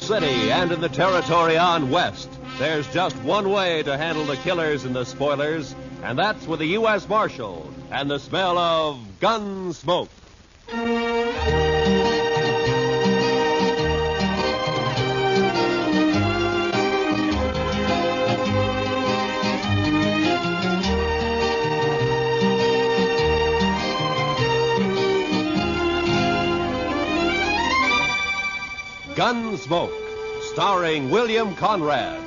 City and in the territory on west, there's just one way to handle the killers and the spoilers, and that's with the U.S. Marshal and the smell of Gunsmoke. Gunsmoke, starring William Conrad.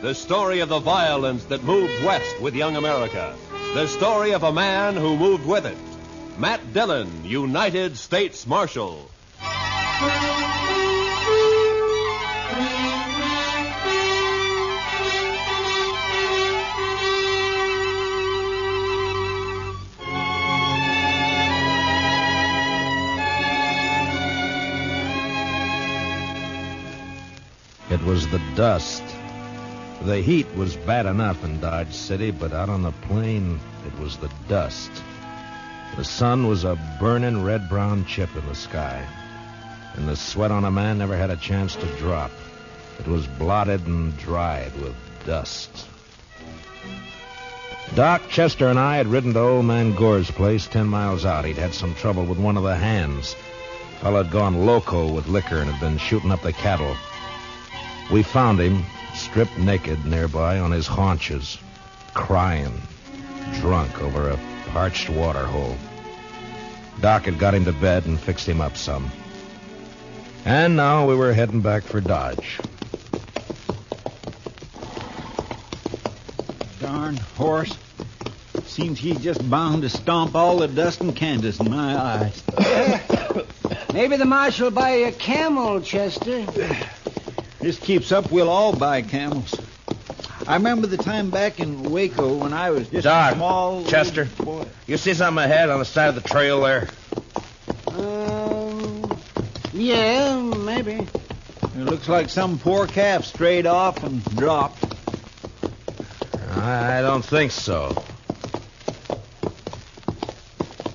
The story of the violence that moved west with young America. The story of a man who moved with it. Matt Dillon, United States Marshal. It was the dust. The heat was bad enough in Dodge City, but out on the plain, it was the dust. The sun was a burning red-brown chip in the sky, and the sweat on a man never had a chance to drop. It was blotted and dried with dust. Doc, Chester, and I had ridden to old man Gore's place 10 miles out. He'd had some trouble with one of the hands. Fella had gone loco with liquor and had been shooting up the cattle. We found him, stripped naked nearby on his haunches, crying, drunk over a parched water hole. Doc had got him to bed and fixed him up some. And now we were heading back for Dodge. Darn horse. Seems he's just bound to stomp all the dust in Kansas in my eyes. Maybe the marshal will buy you a camel, Chester. This keeps up, we'll all buy camels. I remember the time back in Waco when I was just Doc, a small... Chester, boy. You see something ahead on the side of the trail there? Yeah, maybe. It looks like some poor calf strayed off and dropped. I don't think so.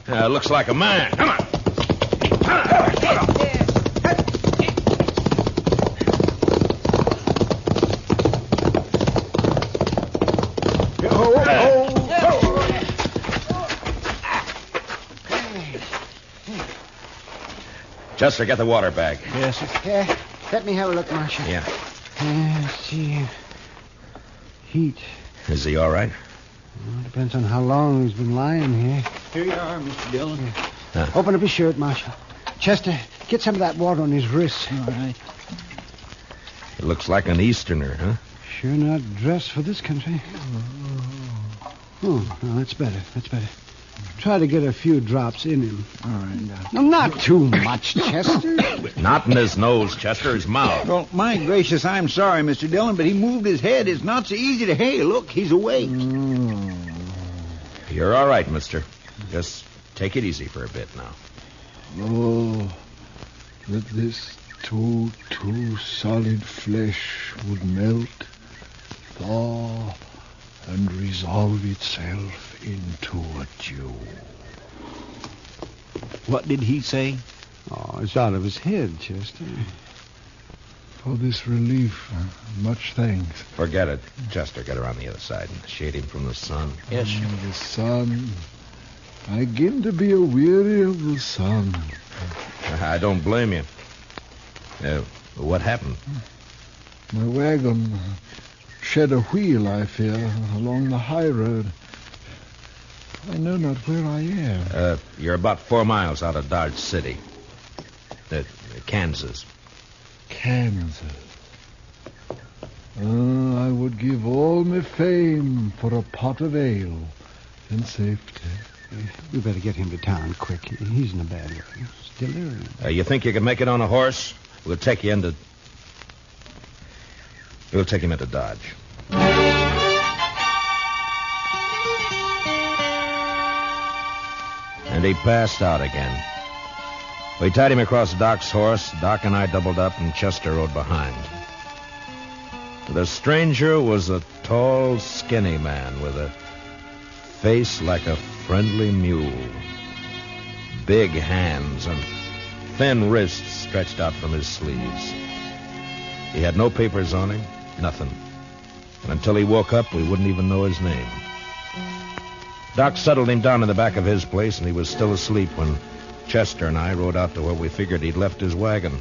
It looks like a man. Come on. Chester, get the water bag. Yes, sir. Yeah, let me have a look, Marshal. Yeah. Let's see. Heat. Is he all right? Well, depends on how long he's been lying here. Here you are, Mr. Dillon. Open up his shirt, Marshal. Chester, get some of that water on his wrists. All right. It looks like an Easterner, huh? Sure not dressed for this country. Oh, no, that's better. That's better. Try to get a few drops in him. All right. No, not too much, Chester. Not in his nose, Chester, his mouth. Well, my gracious, I'm sorry, Mr. Dillon, but he moved his head. It's not so easy to... Hey, look, he's awake. You're all right, mister. Just take it easy for a bit now. Oh, that this too solid flesh would melt, thaw, and resolve itself into a dew. What did he say? Oh, it's out of his head, Chester. For this relief, much thanks. Forget it. Chester, get around the other side and shade him from the sun. Yes, sir. The sun. I begin to be a-weary of the sun. I don't blame you. What happened? My wagon shed a wheel, I fear, along the high road. I know not where I am. You're about 4 miles out of Dodge City. Kansas. Kansas. I would give all my fame for a pot of ale and safety. We better get him to town quick. He's in a bad way. Still there. You think you can make it on a horse? We'll take him into Dodge. And he passed out again. We tied him across Doc's horse. Doc and I doubled up, and Chester rode behind. The stranger was a tall, skinny man with a face like a friendly mule. Big hands and thin wrists stretched out from his sleeves. He had no papers on him, nothing. And until he woke up, we wouldn't even know his name. Doc settled him down in the back of his place, and he was still asleep when Chester and I rode out to where we figured he'd left his wagon.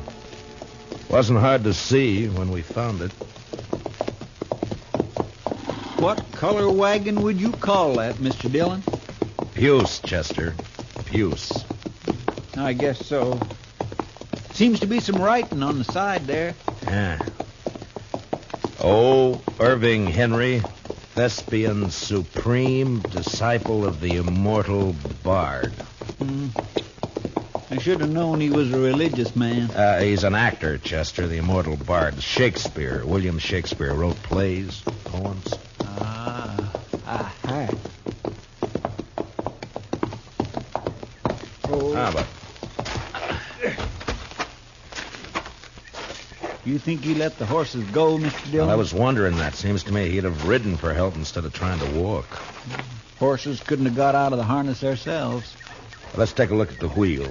Wasn't hard to see when we found it. What color wagon would you call that, Mr. Dillon? Puce, Chester. Puce. I guess so. Seems to be some writing on the side there. Yeah. Oh, Irving Henry, Thespian supreme, disciple of the immortal bard. I should have known he was a religious man. He's an actor, Chester, the immortal bard. Shakespeare, William Shakespeare, wrote plays, poems. Hi. But You think he let the horses go, Mr. Dillon? well, I was wondering that. Seems to me he'd have ridden for help instead of trying to walk. Horses couldn't have got out of the harness themselves. Let's take a look at the wheel.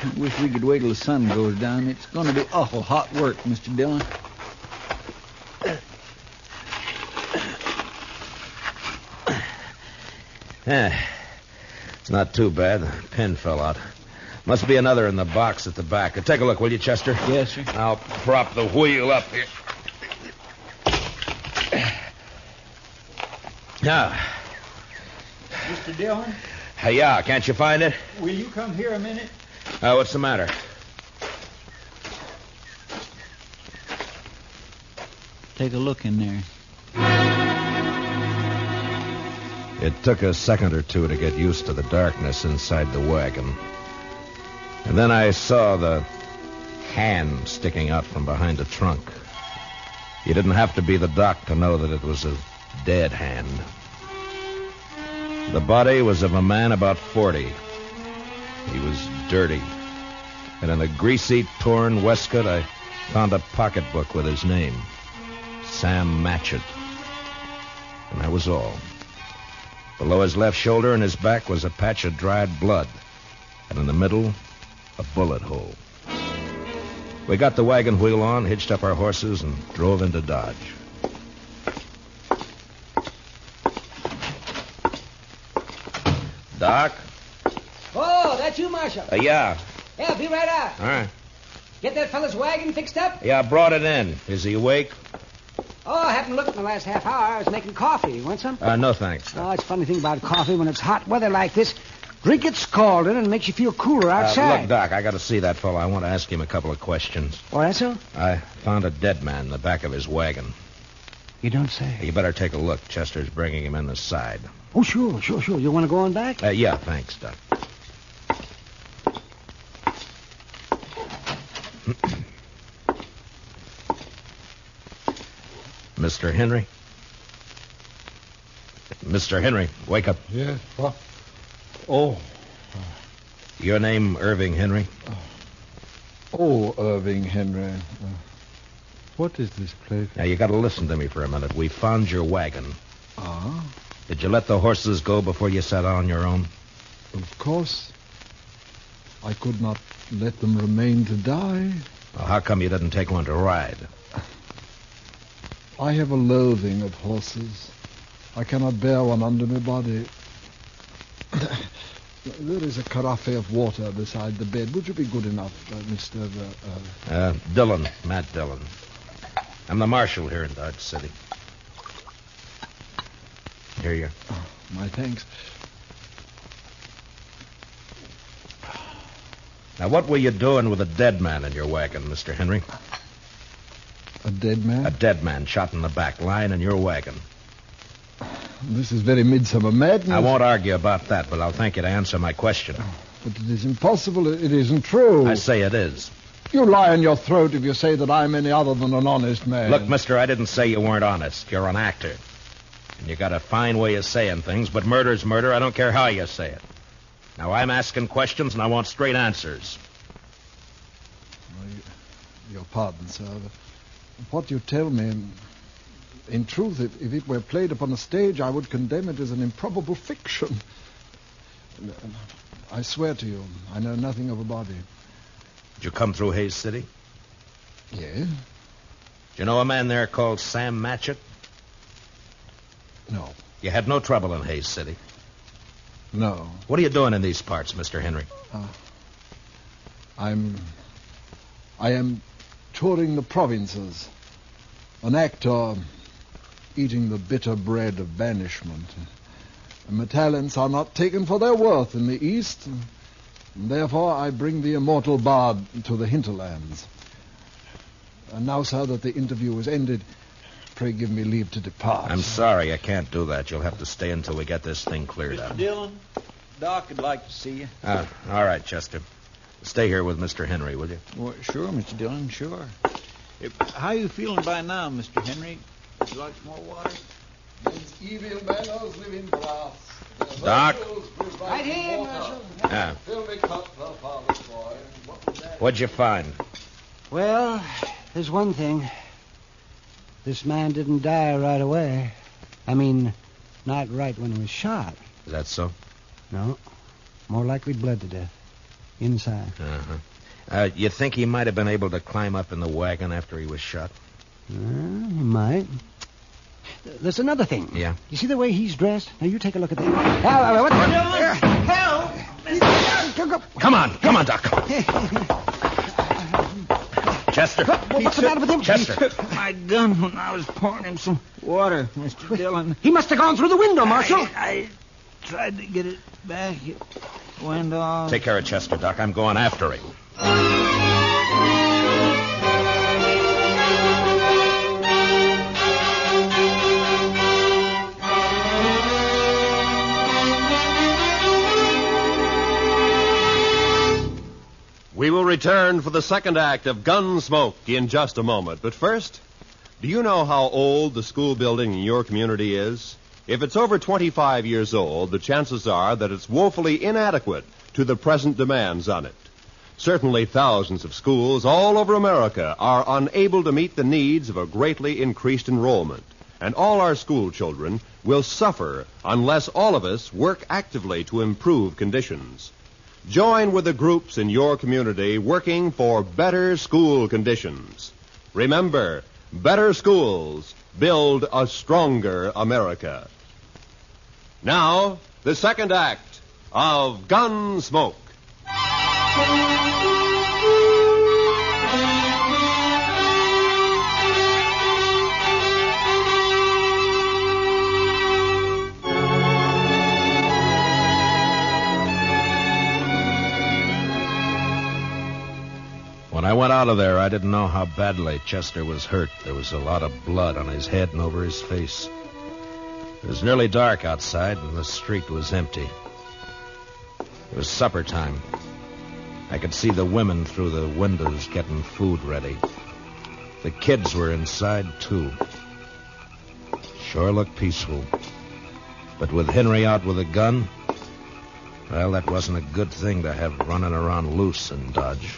I wish we could wait till the sun goes down. It's going to be awful hot work, Mr. Dillon. It's not too bad. The pin fell out. Must be another in the box at the back. Take a look, will you, Chester? Yes, sir. I'll prop the wheel up here. Now. Mr. Dillon, Yeah, can't you find it? will you come here a minute? What's the matter? Take a look in there. It took a second or two to get used to the darkness inside the wagon. And then I saw the hand sticking out from behind the trunk. You didn't have to be the doc to know that it was a dead hand. The body was of a man about 40. He was dirty. And in a greasy, torn waistcoat, I found a pocketbook with his name. Sam Matchett. And that was all. Below his left shoulder and his back was a patch of dried blood. And in the middle, a bullet hole. We got the wagon wheel on, hitched up our horses, and drove into Dodge. Doc? Oh, that's you, Marshall. Yeah. Yeah, be right out. All right. Get that fella's wagon fixed up? Yeah, I brought it in. Is he awake? Oh, I haven't looked in the last half hour. I was making coffee. You want some? No, thanks. Oh, it's a funny thing about coffee. When it's hot weather like this, drink it scalded and it makes you feel cooler outside. Look, Doc, I got to see that fellow. I want to ask him a couple of questions. Oh, that's so? I found a dead man in the back of his wagon. You don't say. You better take a look. Chester's bringing him in the side. Oh, sure. You want to go on back? Yeah, thanks, Doc. Mr. Henry? Mr. Henry, wake up. Yes, what? Oh. Your name, Irving Henry? Oh, Irving Henry. What is this place? Now, you got to listen to me for a minute. We found your wagon. Ah, Did you let the horses go before you sat on your own? of course. I could not let them remain to die. Well, how come you didn't take one to ride? I have a loathing of horses. I cannot bear one under my body. There is a carafe of water beside the bed. Would you be good enough, Mr. Dillon, Matt Dillon. I'm the marshal here in Dodge City. Here you are. Oh, my thanks. Now, what were you doing with a dead man in your wagon, Mr. Henry? A dead man? A dead man shot in the back, lying in your wagon. This is very midsummer madness. I won't argue about that, but I'll thank you to answer my question. But it is impossible. It isn't true. I say it is. You lie in your throat if you say that I'm any other than an honest man. Look, mister, I didn't say you weren't honest. You're an actor. And you got a fine way of saying things, but murder's murder. I don't care how you say it. Now, I'm asking questions, and I want straight answers. Your pardon, sir. What you tell me, in truth, if it were played upon a stage, I would condemn it as an improbable fiction. I swear to you, I know nothing of a body. Did you come through Hayes City? Yes. Do you know a man there called Sam Matchett? No. You had no trouble in Hayes City. No. What are you doing in these parts, Mr. Henry? I am touring the provinces. An actor eating the bitter bread of banishment. And my talents are not taken for their worth in the East. And therefore, I bring the immortal bard to the hinterlands. And now, sir, that the interview is ended, pray give me leave to depart. I'm sorry, I can't do that. You'll have to stay until we get this thing cleared up. Mr. Dillon, Doc would like to see you. All right, Chester. Stay here with Mr. Henry, will you? Well, sure, Mr. Dillon, sure. How you feeling by now, Mr. Henry? Would you like some more water? These evil manners live in brass. Doc? Right here, Marshal. Yeah. Fill me cup, father's boy. What was that? What'd you find? Well, there's one thing. This man didn't die right away. I mean, not right when he was shot. Is that so? No. More likely bled to death. Inside. Uh-huh. You think he might have been able to climb up in the wagon after he was shot? He might. There's another thing. Yeah? You see the way he's dressed? Now, you take a look at that. What the... Help! Come on, Doc. Chester. What's the matter with him? Chester. He took my gun when I was pouring him some water, Mr. Dillon. He must have gone through the window, Marshal. I tried to get it back. It went off. Take care of Chester, Doc. I'm going after him. We will return for the second act of Gunsmoke in just a moment. But first, do you know how old the school building in your community is? If it's over 25 years old, the chances are that it's woefully inadequate to the present demands on it. Certainly thousands of schools all over America are unable to meet the needs of a greatly increased enrollment. And all our school children will suffer unless all of us work actively to improve conditions. Join with the groups in your community working for better school conditions. Remember, better schools build a stronger America. Now, the second act of Gunsmoke. When I went out of there, I didn't know how badly Chester was hurt. There was a lot of blood on his head and over his face. It was nearly dark outside, and the street was empty. It was supper time. I could see the women through the windows getting food ready. The kids were inside, too. Sure looked peaceful. But with Henry out with a gun, well, that wasn't a good thing to have running around loose in Dodge.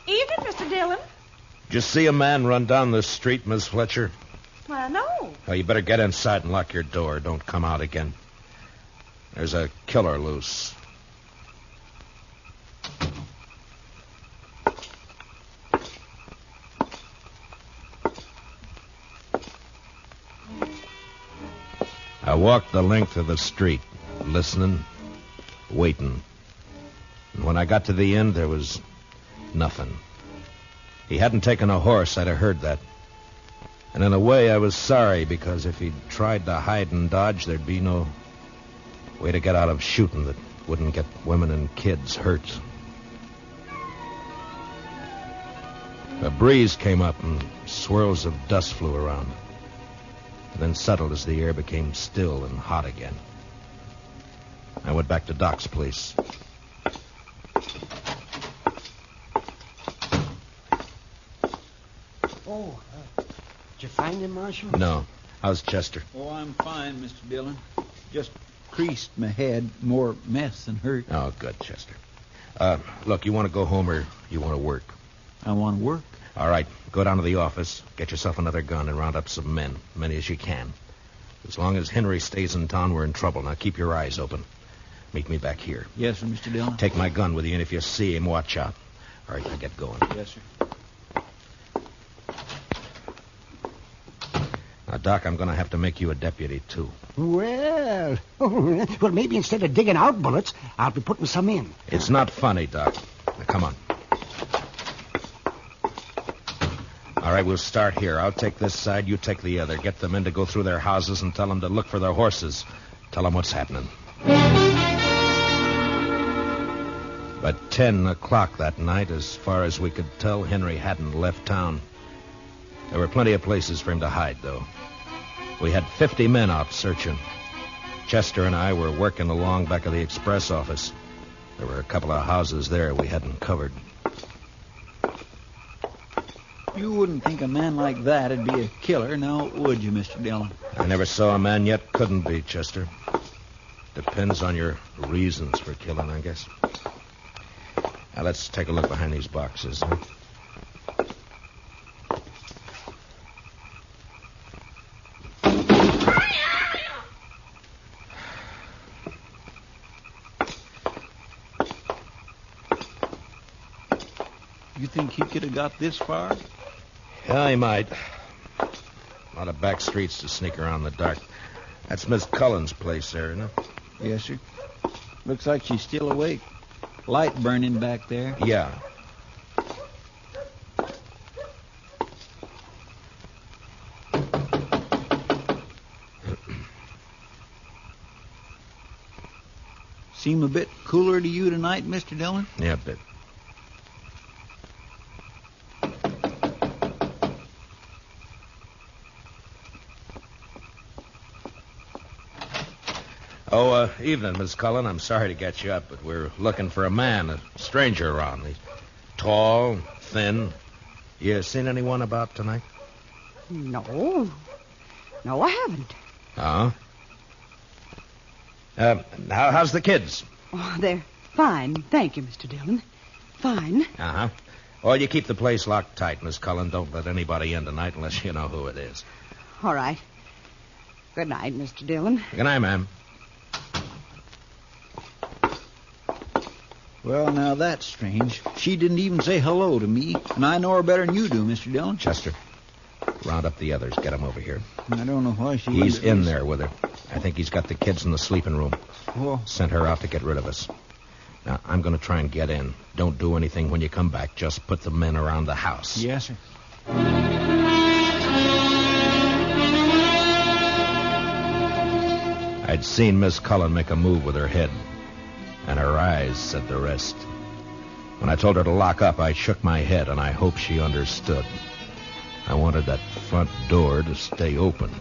Evening, Mr. Dillon. Did you see a man run down the street, Miss Fletcher? Why, no. Well, you better get inside and lock your door. Don't come out again. There's a killer loose. I walked the length of the street, listening, waiting. And when I got to the end, there was nothing. He hadn't taken a horse, I'd have heard that. And in a way, I was sorry, because if he'd tried to hide and dodge, there'd be no way to get out of shooting that wouldn't get women and kids hurt. A breeze came up and swirls of dust flew around, and then settled as the air became still and hot again. I went back to Doc's place. Oh, did you find him, Marshal? No. How's Chester? Oh, I'm fine, Mr. Dillon. Just creased my head. More mess than hurt. Oh, good, Chester. Look, you want to go home or you want to work? I want to work. All right, go down to the office, get yourself another gun, and round up some men, many as you can. As long as Henry stays in town, we're in trouble. Now keep your eyes open. Meet me back here. Yes, sir, Mr. Dillon. Take my gun with you, and if you see him, watch out. All right, now get going. Yes, sir. Now, Doc, I'm going to have to make you a deputy, too. Well, maybe instead of digging out bullets, I'll be putting some in. It's not funny, Doc. Now, come on. All right, we'll start here. I'll take this side, you take the other. Get the men to go through their houses and tell them to look for their horses. Tell them what's happening. By 10 o'clock that night, as far as we could tell, Henry hadn't left town. There were plenty of places for him to hide, though. We had 50 men out searching. Chester and I were working along back of the express office. There were a couple of houses there we hadn't covered. You wouldn't think a man like that'd be a killer, now would you, Mr. Dillon? I never saw a man yet couldn't be, Chester. Depends on your reasons for killing, I guess. Now, let's take a look behind these boxes. Huh? You think he could have got this far? Yeah, he might. A lot of back streets to sneak around in the dark. That's Miss Cullen's place there, isn't it? Yes, sir. Looks like she's still awake. Light burning back there. Yeah. Seem a bit cooler to you tonight, Mr. Dillon? Yeah, a bit. Oh, evening, Miss Cullen. I'm sorry to get you up, but we're looking for a man, a stranger around. He's tall, thin. You seen anyone about tonight? No. No, I haven't. Oh? How's the kids? Oh, they're fine. Thank you, Mr. Dillon. Fine. Uh-huh. Well, you keep the place locked tight, Miss Cullen. Don't let anybody in tonight unless you know who it is. All right. Good night, Mr. Dillon. Good night, ma'am. Well, now that's strange. She didn't even say hello to me, and I know her better than you do, Mr. Dillon. Chester, round up the others. Get them over here. I don't know why she... He's in there with her. I think he's got the kids in the sleeping room. Oh. Sent her out to get rid of us. Now, I'm going to try and get in. Don't do anything when you come back. Just put the men around the house. Yes, sir. I'd seen Miss Cullen make a move with her head, and her eyes said the rest. When I told her to lock up, I shook my head, and I hoped she understood. I wanted that front door to stay open.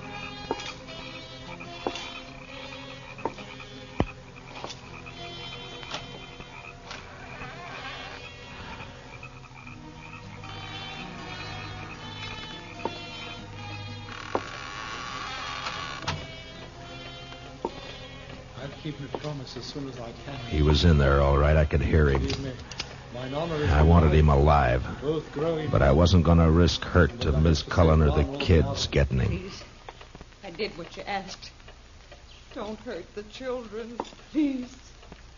Keep my promise as soon as I can. He was in there, all right. I could hear him. I wanted him alive. But I wasn't going to risk hurt to Miss Cullen or the kids getting him. Please. I did what you asked. Don't hurt the children, please.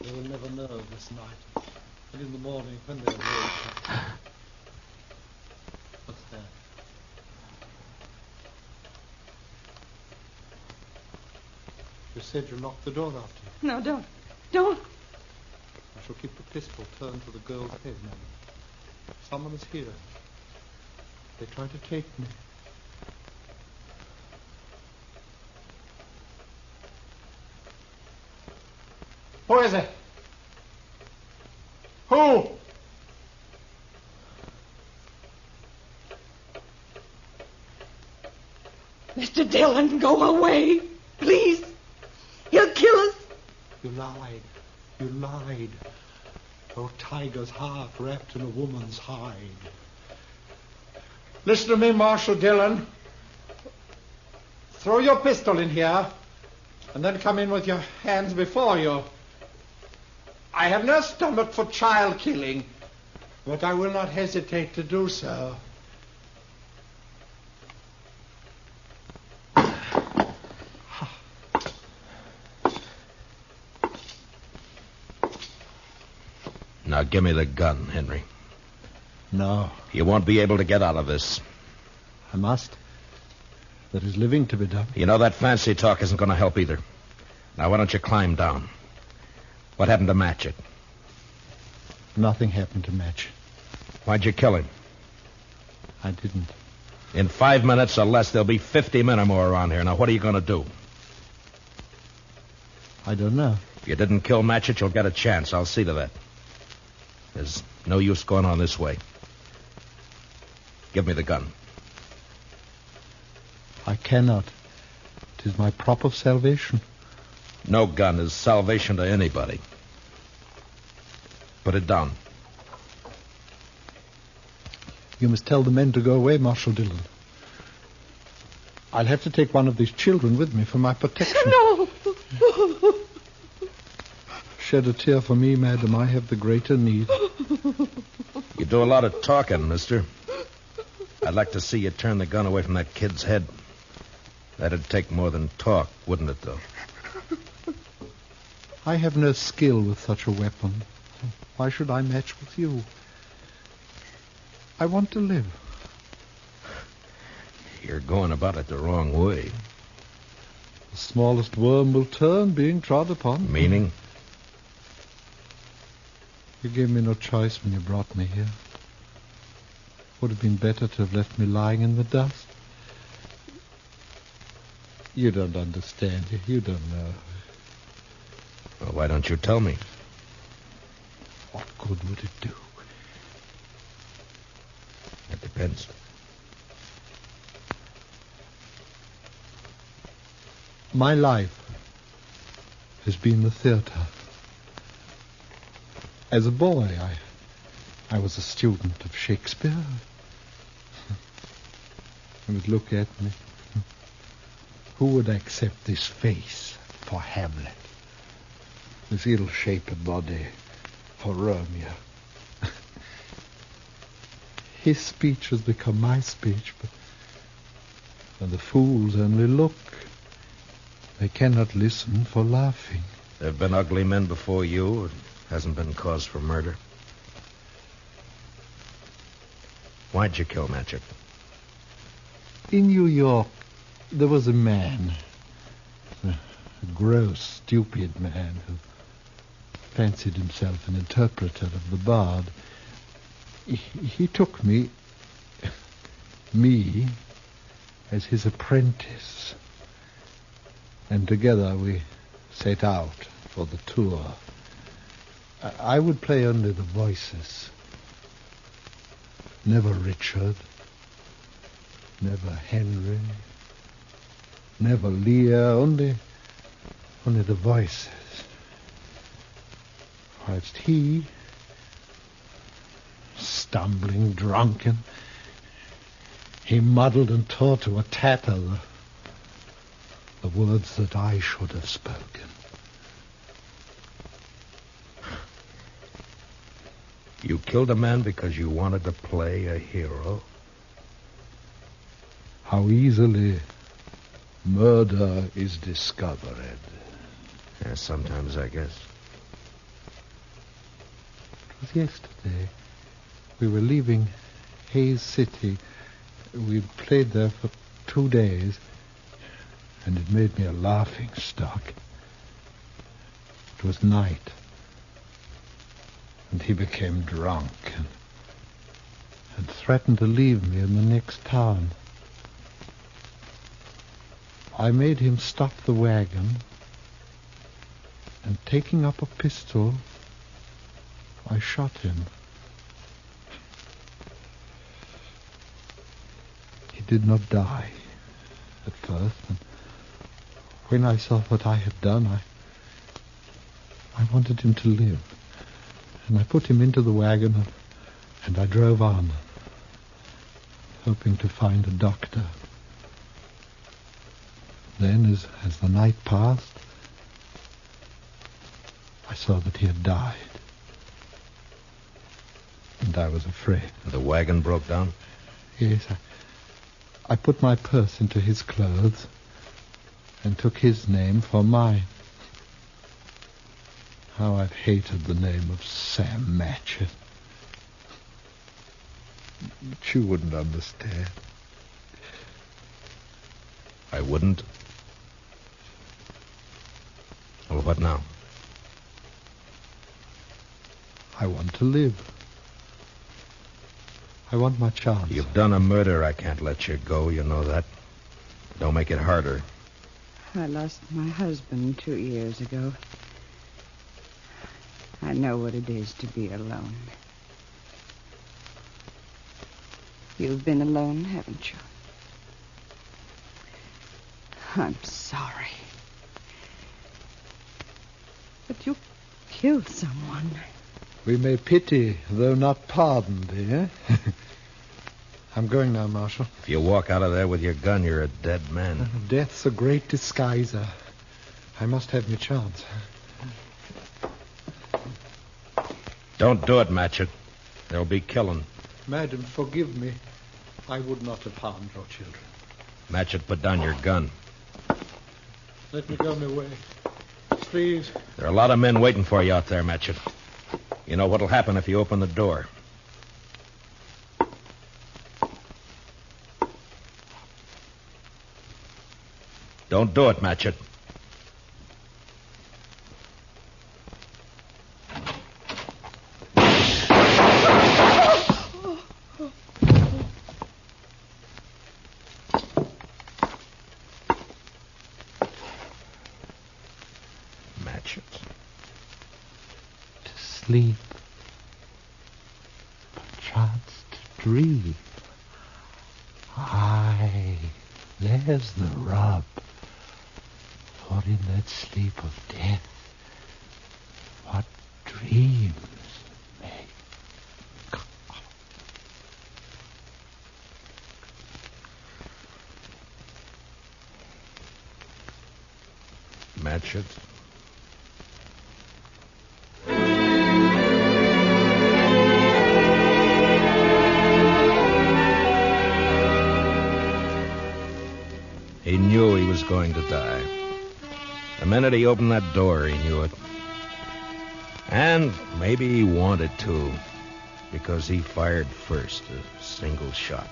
They will never know this night. And in the morning, when they're awake. What's that? You said you locked the door after you. No, don't. Don't. I shall keep the pistol turned to the girl's head, madam. Someone is here. They try to take me. Who is it? Who? Mr. Dillon, go away. Please. He'll kill us. You lied. You lied. Oh, tiger's heart wrapped in a woman's hide. Listen to me, Marshall Dillon. Throw your pistol in here, and then come in with your hands before you. I have no stomach for child killing, But I will not hesitate to do so. Now give me the gun, Henry. No, You won't be able to get out of this. I must. There is living to be done. You know that fancy talk isn't going to help either. Now, why don't you climb down? What happened to Matchett? Nothing happened to Match. Why'd you kill him? I didn't. In 5 minutes or less, there'll be 50 men or more around here. Now, what are you going to do? I don't know. If you didn't kill Matchett, you'll get a chance. I'll see to that. There's no use going on this way. Give me the gun. I cannot. It is my prop of salvation. No gun is salvation to anybody. Put it down. You must tell the men to go away, Marshall Dillon. I'll have to take one of these children with me for my protection. No! Shed a tear for me, madam. I have the greater need. You do a lot of talking, mister. I'd like to see you turn the gun away from that kid's head. That'd take more than talk, wouldn't it, though? I have no skill with such a weapon. Why should I match with you? I want to live. You're going about it the wrong way. The smallest worm will turn, being trod upon. Meaning? You gave me no choice when you brought me here. Would have been better to have left me lying in the dust. You don't understand. You don't know. Well, why don't you tell me? What good would it do? It depends. My life has been the theater. As a boy, I was a student of Shakespeare. You would look at me. Who would accept this face for Hamlet? This ill-shaped body for Romeo? His speech has become my speech, but when the fools only look, they cannot listen for laughing. There have been ugly men before you. It hasn't been cause for murder. Why'd you kill Matchett? In New York, there was a man, a gross, stupid man who fancied himself an interpreter of the bard. He took me, as his apprentice, and together we set out for the tour. I would play only the voices. Never Richard, never Henry, never Lear, only the voices. Whilst he, stumbling, drunken, he muddled and tore to a tatter the words that I should have spoken. You killed a man because you wanted to play a hero? How easily murder is discovered. Yeah, sometimes, I guess. It was yesterday. We were leaving Hayes City. We'd played there for 2 days, and it made me a laughing stock. It was night, and he became drunk and threatened to leave me in the next town. I made him stop the wagon, and taking up a pistol, I shot him. He did not die at first, and when I saw what I had done, I wanted him to live. And I put him into the wagon, and I drove on, hoping to find a doctor. Then, as the night passed, I saw that he had died. And I was afraid. The wagon broke down? Yes, I put my purse into his clothes and took his name for mine. How I've hated the name of Sam Matchett. But you wouldn't understand. I wouldn't? Well, what now? I want to live. I want my chance. You've done a murder. I can't let you go. You know that. Don't make it harder. I lost my husband 2 years ago. I know what it is to be alone. You've been alone, haven't you? I'm sorry. But you killed someone. We may pity, though not pardon, dear. I'm going now, Marshal. If you walk out of there with your gun, you're a dead man. Death's a great disguiser. I must have my chance. Don't do it, Matchett. There'll be killing. Madam, forgive me. I would not have harmed your children. Matchett, put down your gun. Let me go my way. Please. There are a lot of men waiting for you out there, Matchett. You know what'll happen if you open the door. Don't do it, Matchett. Sleep, perchance to dream. Aye, there's the rub. For in that sleep of death, what dreams may come. Matchett. He knew he was going to die. The minute he opened that door, he knew it. And maybe he wanted to, because he fired first, a single shot.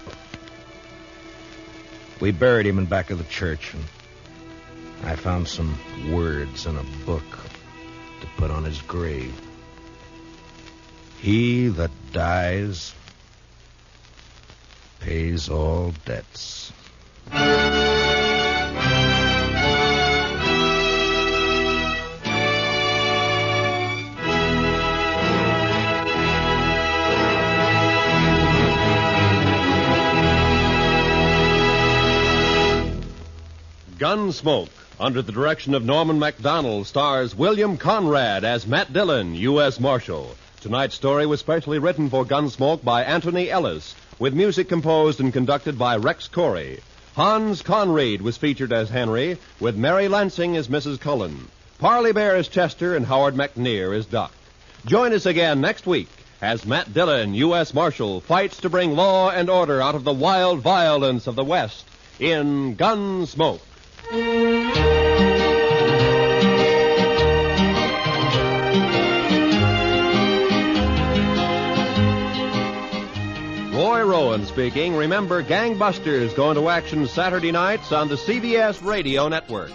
We buried him in back of the church, and I found some words in a book to put on his grave. He that dies pays all debts. Gunsmoke, under the direction of Norman Macdonald, stars William Conrad as Matt Dillon, U.S. Marshal. Tonight's story was specially written for Gunsmoke by Anthony Ellis, with music composed and conducted by Rex Corey. Hans Conried was featured as Henry, with Mary Lansing as Mrs. Cullen. Parley Baer as Chester, and Howard McNear as Doc. Join us again next week as Matt Dillon, U.S. Marshal, fights to bring law and order out of the wild violence of the West in Gunsmoke. Roy Rowan speaking. Remember, Gangbusters going to action Saturday nights on the CBS Radio Network.